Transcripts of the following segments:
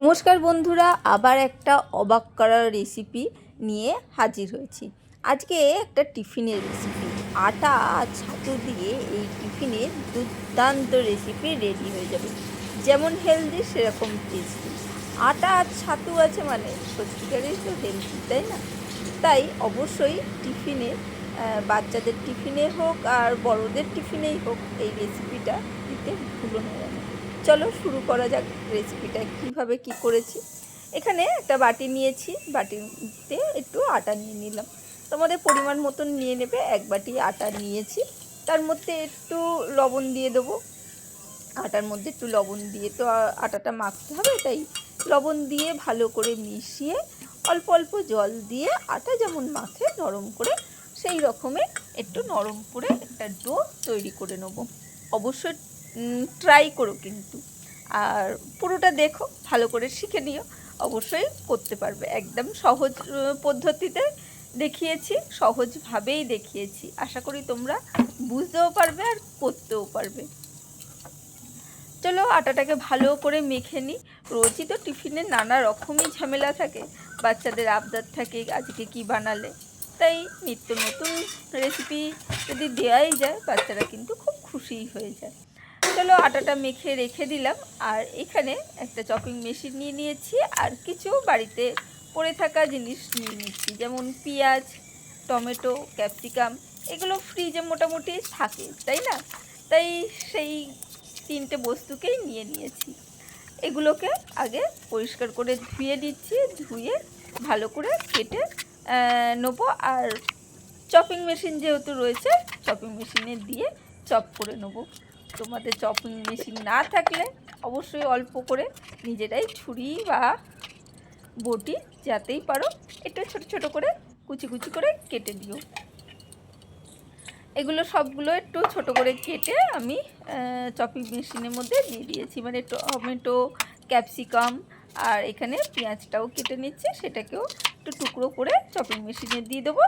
নমস্কার বন্ধুরা, আবার একটা অবাক করার রেসিপি নিয়ে হাজির হয়েছি। আজকে একটা টিফিনের রেসিপি, আটা আর ছাতু দিয়ে এই টিফিনের দুর্দান্ত রেসিপি রেডি হয়ে যাবে। যেমন হেলদি সেরকম টেস্টি। আটা আর ছাতু আছে মানে সত্যিকারেই তো হেলদি, তাই না? তাই অবশ্যই টিফিনে, বাচ্চাদের টিফিনে হোক আর বড়দের টিফিনেই হোক, এই রেসিপিটা দিতে ভুলো না। চলো শুরু করা যাক রেসিপিটা কিভাবে কি করেছি। এখানে একটা বাটি নিয়েছি, বাটিতে একটু আটা নিয়ে নিলাম। তোমাদের পরিমাণ মতন নিয়ে নেবে। এক বাটি আটা নিয়েছি, তার মধ্যে একটু লবণ দিয়ে দেবো। আটার মধ্যে একটু লবণ দিয়ে তো আটাটা মাখতে হবে, তাই লবণ দিয়ে ভালো করে মিশিয়ে অল্প অল্প জল দিয়ে আটা যেমন মাখে নরম করে, সেই রকমের একটু নরম করে একটা ডো তৈরি করে নেব। অবশ্যই ট্রাই করো কিন্তু, আর পুরোটা দেখো, ভালো করে শিখে নিও, অবশ্যই করতে পারবে। একদম সহজ পদ্ধতিতে দেখিয়েছি, সহজভাবেই দেখিয়েছি। আশা করি তোমরা বুঝতেও পারবে আর করতেও পারবে। চলো আটাটাকে ভালো করে মেখে নিই। রোজই তো টিফিনে নানা রকমই ঝামেলা থাকে, বাচ্চাদের আবদার থাকে আজকে কি বানালে, তাই নিত্য নতুন রেসিপি যদি দেওয়াই যায় বাচ্চারা কিন্তু খুব খুশিই হয়ে যায়। চলো আটাটা মেখে রেখে দিলাম। আর এখানে একটা চপিং মেশিন নিয়ে নিয়েছি, আর কিছু বাড়িতে পড়ে থাকা জিনিস নিয়ে নিচ্ছি, যেমন পেঁয়াজ, টমেটো, ক্যাপসিকাম। এগুলো ফ্রিজে মোটামুটি থাকে, তাই না? তাই সেই তিনটে বস্তুকেই নিয়ে নিয়েছি। এগুলোকে আগে পরিষ্কার করে ধুয়ে নিচ্ছি, ধুয়ে ভালো করে কেটে নেবো। আর চপিং মেশিন যেহেতু রয়েছে, চপিং মেশিনে দিয়ে চপ করে নেবো। তোমাদের চপিং মেশিন না থাকলে অবশ্যই অল্প করে নিজেরাই ছুরি বা বটি যাতেই পারো একটু ছোট ছোট করে কুচি কুচি করে কেটে দিও। এগুলো সবগুলো একটু ছোট করে কেটে আমি চপিং মেশিনের মধ্যে দিয়ে দিয়েছি, মানে টমেটো, ক্যাপসিকাম আর এখানে পেঁয়াজটাও কেটে নিচ্ছি, সেটাকেও একটু টুকরো করে চপিং মেশিনে দিয়ে দেবো,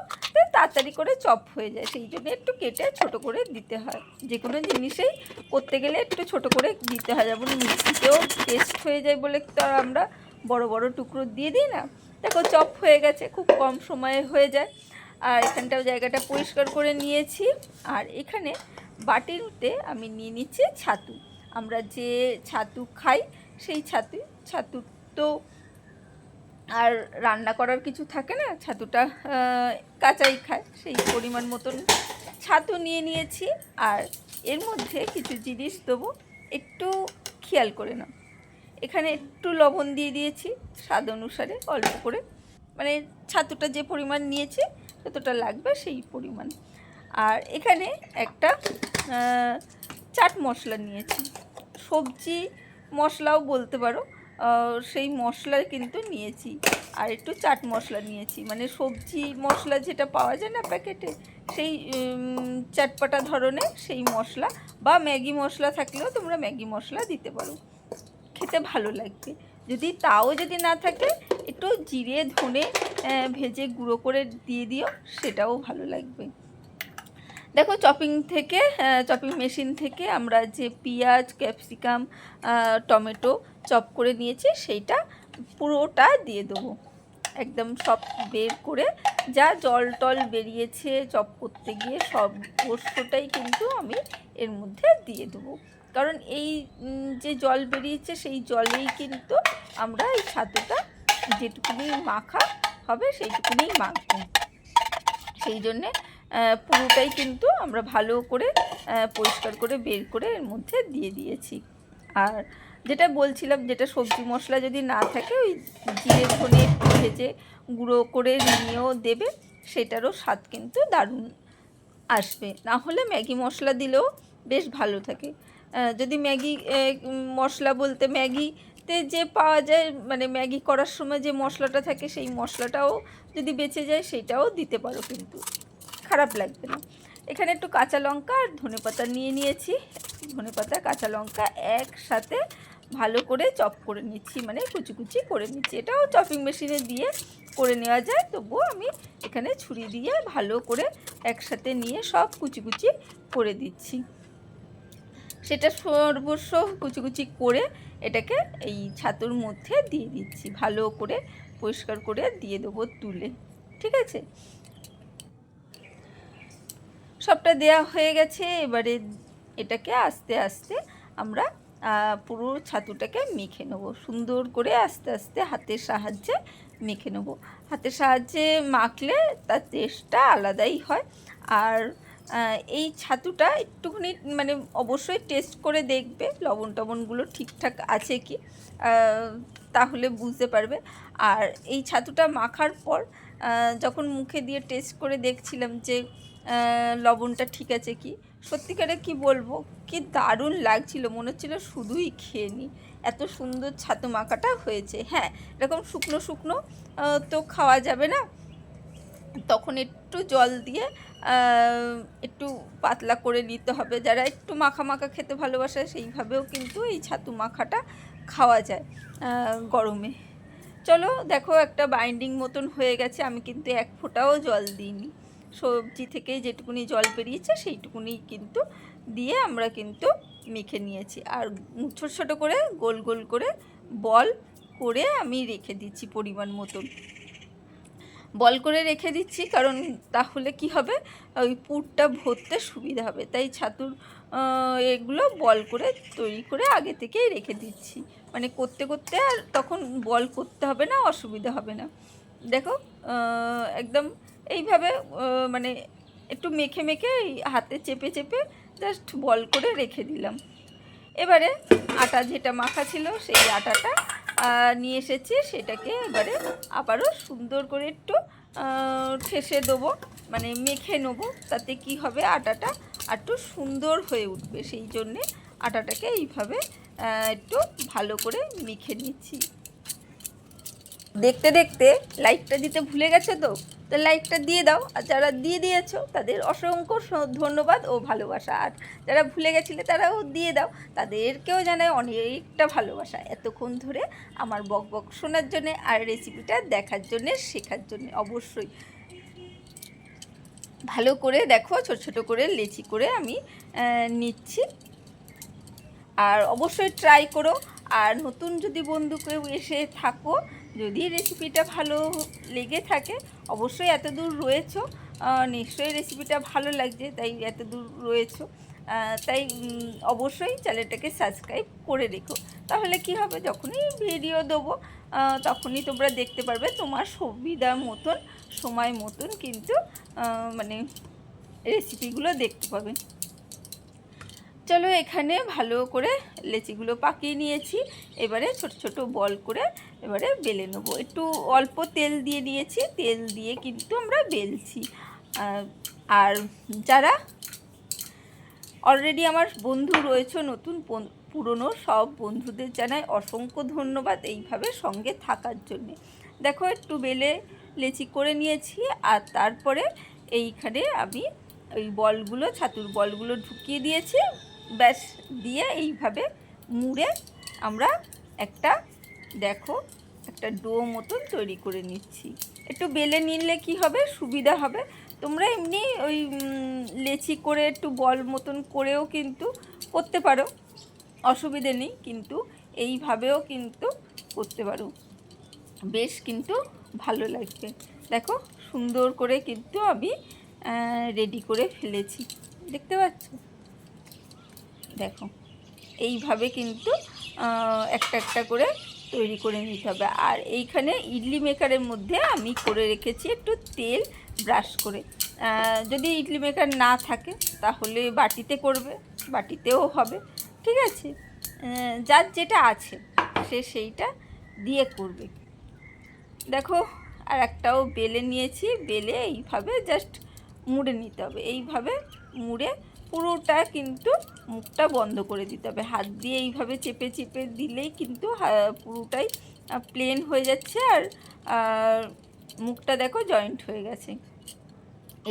তাড়াতাড়ি করে চপ হয়ে যায়। সেই জন্য একটু কেটে ছোট করে দিতে হয়। যে কোনো জিনিসেই করতে গেলে একটু ছোট করে দিতে হয়। যেমন মিক্সিতেও পেস্ট হয়ে যায় বলে তো আমরা বড় বড় টুকরো দিয়ে দিই না। দেখো চপ হয়ে গেছে, খুব কম সময়ে হয়ে যায়। আর এখানটাও জায়গাটা পরিষ্কার করে নিয়েছি। আর এখানে বাটিতে আমি নিয়ে নিচ্ছি ছাতু। আমরা যে ছাতু খাই সেই ছাতু তো আর রান্না করার কিছু থাকে না, ছাতুটা কাঁচাই খায়, সেই পরিমাণ মতন ছাতু নিয়ে নিয়েছি। আর এর মধ্যে কিছু জিনিস দেবো, একটু খেয়াল করে নাও। এখানে একটু লবণ দিয়ে দিয়েছি স্বাদ অনুসারে, অল্প করে, মানে ছাতুটা যে পরিমাণ নিয়েছি যতটা লাগবে সেই পরিমাণ। আর এখানে একটা চাট মশলা নিয়েছি, সবজি মশলাও বলতে পারো, সেই মশলা কিন্তু নিয়েছি। আর একটু চাট মশলা নিয়েছি, মানে সবজি মশলা যেটা পাওয়া যায় না প্যাকেটে, সেই চাটপাটা ধরনের সেই মশলা, বা ম্যাগি মশলা থাকলেও তোমরা ম্যাগি মশলা দিতে পারো, খেতে ভালো লাগবে। যদি না থাকে একটু জিরে ধনে ভেজে গুঁড়ো করে দিয়ে দিও, সেটাও ভালো লাগবে। দেখো চপিং মেশিন থেকে আমরা যে পেঁয়াজ, ক্যাপসিকাম, টমেটো চপ করে নিয়েছি সেইটা পুরোটা দিয়ে দেবো। একদম সব বের করে যা জল টল বেরিয়েছে চপ করতে গিয়ে সব পোস্তটাই কিন্তু আমি এর মধ্যে দিয়ে দেবো। কারণ এই যে জল বেরিয়েছে সেই জলেই কিন্তু আমরা এই ছাতুটা যেটুকুনি মাখা হবে সেইটুকুনি মাখবো। সেই জন্যে পুরোটাই কিন্তু আমরা ভালো করে পরিষ্কার করে বের করে এর মধ্যে দিয়ে দিয়েছি। আর যেটা বলছিলাম, যেটা সবজি মশলা যদি না থাকে ওই জিরে ধনে ভেজে গুঁড়ো করে নিয়েও দেবে, সেটারও স্বাদ কিন্তু দারুণ আসবে। না হলে ম্যাগি মশলা দিলেও বেশ ভালো থাকে। যদি ম্যাগি মশলা বলতে ম্যাগিতে যে পাওয়া যায়, মানে ম্যাগি করার সময় যে মশলাটা থাকে সেই মশলাটাও যদি বেঁচে যায় সেইটাও দিতে পারো, কিন্তু খারাপ লাগবে না। এখানে একটু কাঁচা লঙ্কা আর ধনেপাতা নিয়ে নিয়েছি। ধনেপাতা কাঁচা লঙ্কা একসাথে ভালো করে চপ করে নিচ্ছি, মানে কুচি কুচি করে নিচ্ছি। এটাও চপিং মেশিনে দিয়ে করে নেওয়া যায়, তবুও আমি এখানে ছুরি দিয়ে ভালো করে একসাথে নিয়ে সব কুচি কুচি করে দিচ্ছি। সেটা সর্বস্ব কুচি কুচি করে এটাকে এই ছাতুর মধ্যে দিয়ে দিচ্ছি, ভালো করে পরিষ্কার করে দিয়ে দেবো তুলে। ঠিক আছে, সবটা দেয়া হয়ে গেছে। এবারে এটাকে আস্তে আস্তে আমরা পুরো ছাতুটাকে মেখে নেবো সুন্দর করে, আস্তে আস্তে হাতের সাহায্যে মেখে নেব। হাতের সাহায্যে মাখলে তার টেস্টটা আলাদাই হয়। আর এই ছাতুটা একটুখানি মানে অবশ্যই টেস্ট করে দেখবে লবণ টবণগুলো ঠিকঠাক আছে কি, তাহলে বুঝতে পারবে। আর এই ছাতুটা মাখার পর যখন মুখে দিয়ে টেস্ট করে দেখছিলাম যে লবণটা ঠিক আছে কি, সত্যিকারে কি বলবো, কি দারুণ লাগছিল, মনে হচ্ছিলো শুধুই খেয়ে নিই, এত সুন্দর ছাতু মাখাটা হয়েছে। হ্যাঁ, এরকম শুকনো শুকনো তো খাওয়া যাবে না, তখন একটু জল দিয়ে একটু পাতলা করে নিতে হবে। যারা একটু মাখা মাখা খেতে ভালোবাসে সেইভাবেও কিন্তু এই ছাতু মাখাটা খাওয়া যায় গরমে। চলো দেখো, একটা বাইন্ডিং মতন হয়ে গেছে। আমি কিন্তু এক ফোঁটাও জল দিইনি, সবজি থেকে যেটুকুনি জল বেরিয়েছে সেইটুকুনি কিন্তু দিয়ে আমরা কিন্তু মেখে নিয়েছি। আর ছোটো ছোটো করে গোল গোল করে বল করে আমি রেখে দিচ্ছি, পরিমাণ মতন বল করে রেখে দিচ্ছি, কারণ তাহলে কি হবে, ওই পুরটা ভরতে সুবিধা হবে। তাই ছাতুর এগুলো বল করে তৈরি করে আগে থেকেই রেখে দিচ্ছি, মানে করতে করতে আর তখন বল করতে হবে না, অসুবিধা হবে না। দেখো একদম এইভাবে মানে একটু মেখে মেখে হাতে চেপে চেপে জাস্ট বল করে রেখে দিলাম। এবারে আটা যেটা মাখা ছিল সেই আটাটা নিয়ে এসেছি, সেটাকে এবারে আবারও সুন্দর করে একটু ঠেসে দেবো, মানে মেখে নেবো। তাতে কি হবে, আটাটা একটু সুন্দর হয়ে উঠবে, সেই জন্যে আটাটাকে এইভাবে একটু ভালো করে মেখে নিচ্ছি। দেখতে দেখতে লাইকটা দিতে ভুলে গেছো তো লাইকটা দিয়ে দাও। আর যারা দিয়ে দিয়েছো তাদের অসংখ্য ধন্যবাদ ও ভালোবাসা। আর যারা ভুলে গেছিলে তারাও দিয়ে দাও, তাদেরকেও জানাই অনেকটা ভালোবাসা এতক্ষণ ধরে আমার বক বক শোনার জন্যে আর রেসিপিটা দেখার জন্যে, শেখার জন্যে। অবশ্যই ভালো করে দেখো, ছোট ছোট করে লেচি করে আমি নিচ্ছি। আর অবশ্যই ট্রাই করো। আর নতুন যদি বন্ধু কেউ এসে থাকো, যদি রেসিপিটা ভালো লেগে থাকে, অবশ্যই এত দূর রয়েছো, নিশ্চয়ই রেসিপিটা ভালো লাগছে তাই এত দূর রয়েছো, তাই অবশ্যই চ্যানেলটাকে সাবস্ক্রাইব করে রেখো। তাহলে কি হবে, যখনই ভিডিও দেবো তখনই তোমরা দেখতে পারবে, তোমার সুবিধা মতন সময় মতন কিন্তু মানে রেসিপিগুলো দেখতে পাবে। চলো, এখানে ভালো করে লেচিগুলো পাকিয়ে নিয়েছি। এবারে ছোট ছোট বল করে এবারে বেলে নেবো। একটু অল্প তেল দিয়ে দিয়েছি, তেল দিয়ে কিন্তু আমরা বেলছি। আর যারা অলরেডি আমার বন্ধু রয়েছে, নতুন পুরনো সব বন্ধুদের জানাই অসংখ্য ধন্যবাদ এইভাবে সঙ্গে থাকার জন্যে। দেখো, একটু বেলে লেচি করে নিয়েছি। আর তারপরে এইখানে আমি ওই বলগুলো, ছাতুর বলগুলো ঢুকিয়ে দিয়েছি, ব্যাস দিয়ে এইভাবে মুড়ে আমরা একটা দেখো একটা ডো মতন তৈরি করে নিচ্ছি। একটু বেলে নিলে কি হবে, সুবিধা হবে। তোমরা এমনি ওই লেচি করে একটু বল মতন করেও কিন্তু করতে পারো, অসুবিধে নেই, কিন্তু এইভাবেও কিন্তু করতে পারো, বেশ কিন্তু ভালো লাগবে। দেখো সুন্দর করে কিন্তু আমি রেডি করে ফেলেছি, দেখতে পাচ্ছ। দেখো এইভাবে কিন্তু একটা একটা করে তৈরি করে নিতে হবে। আর এইখানে ইডলি মেকারের মধ্যে আমি করে রেখেছি একটু তেল ব্রাশ করে। যদি ইডলি মেকার না থাকে তাহলে বাটিতে করবে, বাটিতেও হবে, ঠিক আছে, যার যেটা আছে সে সেইটা দিয়ে করবে। দেখো আর একটাও বেলে নিয়েছি, বেলে এইভাবে জাস্ট মুড়ে নিতে হবে। এইভাবে মুড়ে পুরোটা কিন্তু মুখটা বন্ধ করে দিতে হবে, হাত দিয়ে এইভাবে চেপে চেপে দিলেই কিন্তু পুরোটাই প্লেন হয়ে যাচ্ছে। আর মুখটা দেখো জয়েন্ট হয়ে গেছে।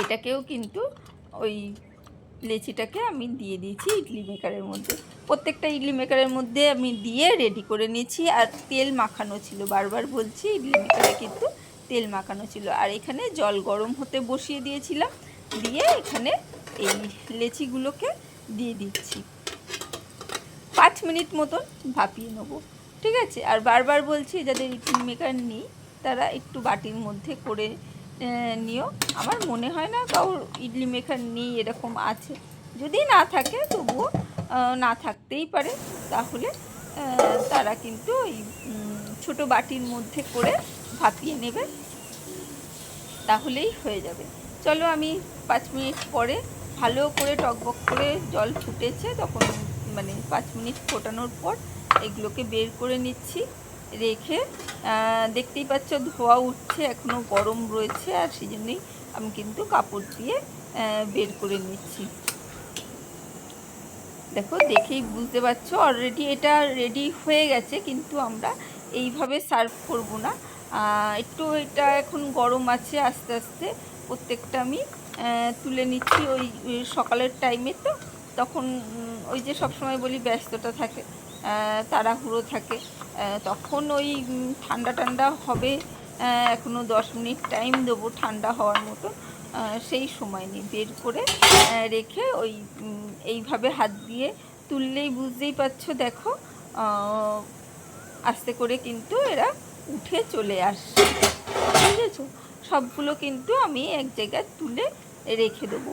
এটাকেও কিন্তু ওই লেচিটাকে আমি দিয়ে দিয়েছি ইডলি মেকারের মধ্যে, প্রত্যেকটা ইডলি মেকারের মধ্যে আমি দিয়ে রেডি করে নিয়েছি। আর তেল মাখানো ছিল, বারবার বলছি, ইডলি মেকারে কিন্তু তেল মাখানো ছিল। আর এখানে জল গরম হতে বসিয়ে দিয়েছিলাম, দিয়ে এখানে এই লেচিগুলোকে দিয়ে দিচ্ছি। মিনিট মতন ভাপিয়ে নেবো, ঠিক আছে। আর বারবার বলছি যাদের ইডলি মেকার নেই তারা একটু বাটির মধ্যে করে নিও। আমার মনে হয় না কারোর ইডলি মেকার নেই এরকম আছে, যদি না থাকে তবুও না থাকতেই পারে, তাহলে তারা কিন্তু ওই ছোটো বাটির মধ্যে করে ভাপিয়ে নেবে, তাহলেই হয়ে যাবে। চলো আমি 5 মিনিট পরে ভালো করে টকবক করে জল ফুটেছে, তখন মানে 5 মিনিট ফোটানোর পর এগুলোকে বের করে নিচ্ছি। রেখে দেখতেই পাচ্ছ ধোয়া উঠছে, এখনও গরম রয়েছে, আর সেই জন্যই আমি কিন্তু কাপড় দিয়ে বের করে নিচ্ছি। দেখো দেখেই বুঝতে পারছো অলরেডি এটা রেডি হয়ে গেছে, কিন্তু আমরা এইভাবে সার্ভ করব না, একটু এটা এখন গরম আছে, আস্তে আস্তে প্রত্যেকটা আমি তুলে নিচ্ছি। ওই সকালের টাইমে তো তখন ওই যে সবসময় বলি ব্যস্ততা থাকে, তাড়াহুড়ো থাকে, তখন ওই ঠান্ডা ঠান্ডা হবে, এখনও 10 মিনিট টাইম দেবো ঠান্ডা হওয়ার মতো, সেই সময় নিয়ে বের করে রেখে ওই এইভাবে হাত দিয়ে তুললেই বুঝতেই পারছো, দেখো আস্তে করে কিন্তু এরা উঠে চলে আসছে, বুঝেছো। সবগুলো কিন্তু আমি এক জায়গায় তুলে রেখে দেবো।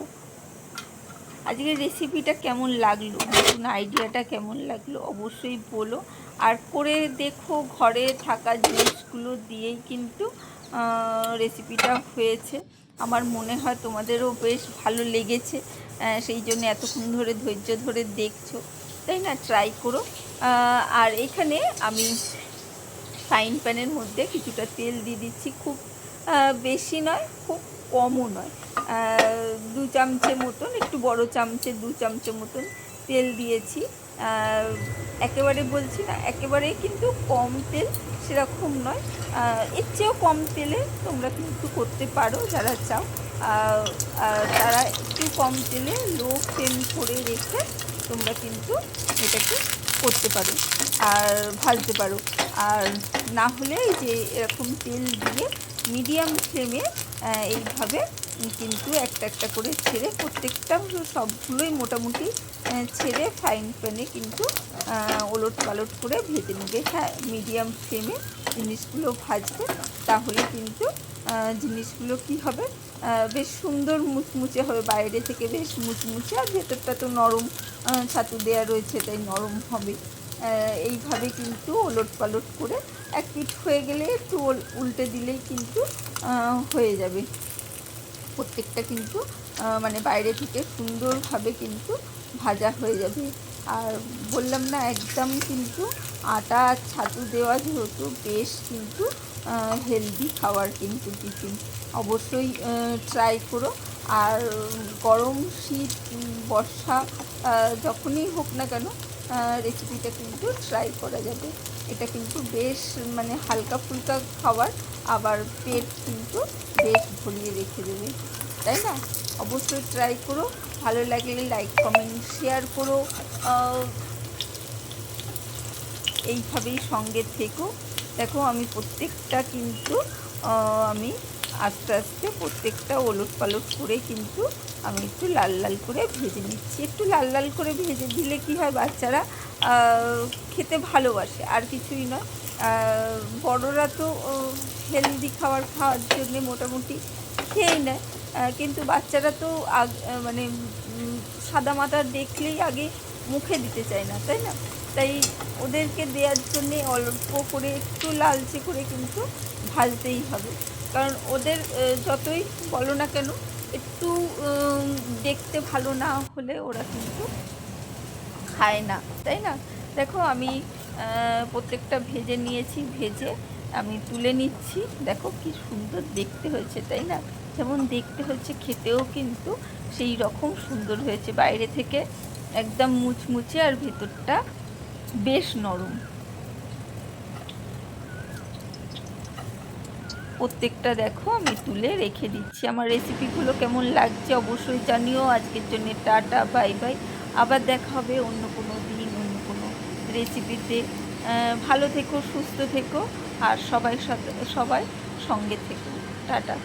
আজকের রেসিপিটা কেমন লাগলো, নতুন আইডিয়াটা কেমন লাগলো অবশ্যই বলো। আর করে দেখো, ঘরে থাকা জিনিসগুলো দিয়েই কিন্তু রেসিপিটা হয়েছে। আমার মনে হয় তোমাদেরও বেশ ভালো লেগেছে, সেই জন্য এতক্ষণ ধরে ধৈর্য ধরে দেখছো, তাই না? ট্রাই করো। আর এখানে আমি ফ্রাইং প্যানের মধ্যে কিছুটা তেল দিয়ে দিচ্ছি, খুব বেশি নয়, খুব কমও নয়, 2 চামচের মতন, একটু বড় চামচে 2 চামচের মতন তেল দিয়েছি। একেবারে বলছি না একেবারেই কিন্তু কম তেল সেরকম নয়, এর চেয়েও কম তেলে তোমরা কিন্তু করতে পারো যারা চাও, তারা একটু কম তেলে লো ফ্লেম করে রেখে তোমরা কিন্তু এটাকে করতে পারো আর ভাজতে পারো। আর না হলে এই যে এরকম তেল দিয়ে মিডিয়াম ফ্লেমে এইভাবে কিন্তু একটা একটা করে ছেড়ে প্রত্যেকটা সবগুলোই মোটামুটি ছেড়ে ফ্রাইং প্যানে কিন্তু ওলট পালট করে ভেজে নেবে। হ্যাঁ, মিডিয়াম ফ্লেমে জিনিসগুলো ভাজবে, তাহলে কিন্তু জিনিসগুলো কি হবে, বেশ সুন্দর মুচমুচে হবে, বাইরে থেকে বেশ মুচমুচে, আর ভেতরটা তো নরম, ছাতু দেওয়া রয়েছে তাই নরম হবে। এইভাবে কিন্তু ওলট পালট করে এক পিঠ হয়ে গেলে একটু উল্টে দিলেই কিন্তু হয়ে যাবে। প্রত্যেকটা কিন্তু মানে বাইরে থেকে সুন্দরভাবে কিন্তু ভাজা হয়ে যাবে। আর বললাম না একদম কিন্তু আটা ছাতু দেওয়া, যেহেতু বেশ কিন্তু হেলদি খাবার কিন্তু টিফিন, অবশ্যই ট্রাই করো। আর গরম শীত বর্ষা যখনই হোক না কেন রেসিপিটা কিন্তু ট্রাই করা যাবে। এটা কিন্তু বেশ মানে হালকা ফুলকা খাবার, আবার পেট কিন্তু বেশ ভরিয়ে রেখে দেবে, তাই না? অবশ্যই ট্রাই করো, ভালো লাগলে লাইক কমেন্ট শেয়ার করো, এইভাবেই সঙ্গে থেকো। দেখো আমি প্রত্যেকটা কিন্তু আমি আস্তে আস্তে প্রত্যেকটা ওলট পালট করে কিন্তু আমি একটু লাল লাল করে ভেজে নিচ্ছি। একটু লাল লাল করে ভেজে দিলে কি হয়, বাচ্চারা খেতে ভালোবাসে, আর কিছুই নয়। বড়রা তো হেলদি খাবার খাওয়ার জন্যে মোটামুটি খেয়েই নেয়, কিন্তু বাচ্চারা তো মানে সাদা মাটা দেখলেই আগে মুখে দিতে চায় না, তাই না? তাই ওদেরকে দেওয়ার জন্যে অল্প করে একটু লালচে করে কিন্তু ভাজতেই হবে, কারণ ওদের যতই বলো না কেন একটু দেখতে ভালো না হলে ওরা কিন্তু খায় না, তাই না? দেখো আমি প্রত্যেকটা ভেজে নিয়েছি, ভেজে আমি তুলে নিচ্ছি। দেখো কি সুন্দর দেখতে হয়েছে, তাই না? যেমন দেখতে হচ্ছে খেতেও কিন্তু সেই রকম সুন্দর হয়েছে, বাইরে থেকে একদম মুচমুচে আর ভেতরটা বেশ নরম। প্রত্যেকটা দেখো আমি তুলে রেখে দিচ্ছি। আমার রেসিপিগুলো কেমন লাগছে অবশ্যই জানিও। আজকের জন্য টাটা, বাই বাই, আবার দেখা হবে অন্য কোনো দিন অন্য কোনো রেসিপিতে। ভালো থেকো, সুস্থ থেকো, আর সবাই সঙ্গে থেকো। টাটা।